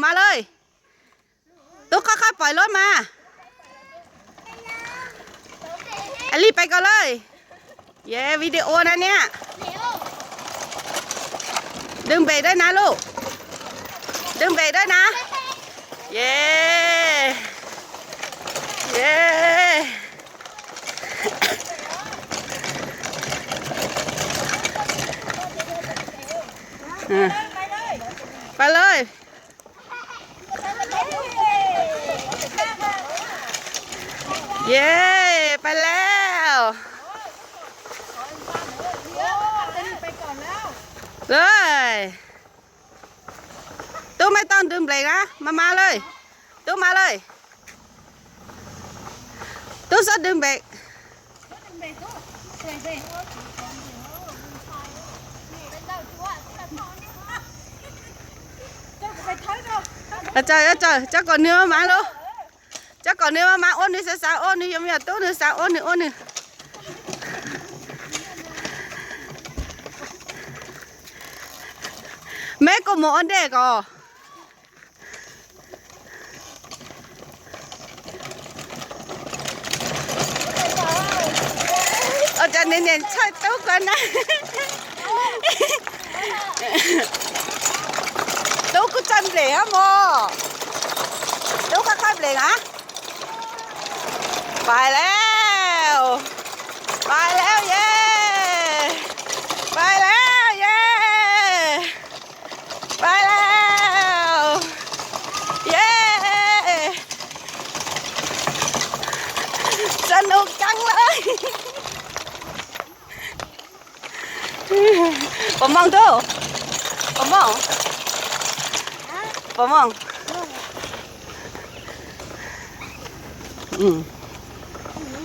มาเลยตุ๊กค่อยๆปล่อยรถมาอลี่ไปก่อนเลยเย้วิดีโอนะเนี่ยดึงเบรกด้วยนะลูกดึงเบรกด้วยนะเย้เย้ไปเลยเย้ไปแล้วเลยตู้ไม่ต้องดึงเบรกนะมาเลยตู้มาเลยตู้ซดดึงเบรกcho còn nữa mà luôn cho còn nữa mà ôn đi sao ôn đi giống như tốt nữa sao ôn nữa mấy cô một ôn đề có ở trên này nè chơi tốt con á tốt có chân rẻ mà tốt có khai rẻ hảไปแล้วเย้ไปแล้วเย้ไปแล้วเย้สนุกจังเลยผมมองดูผมมอง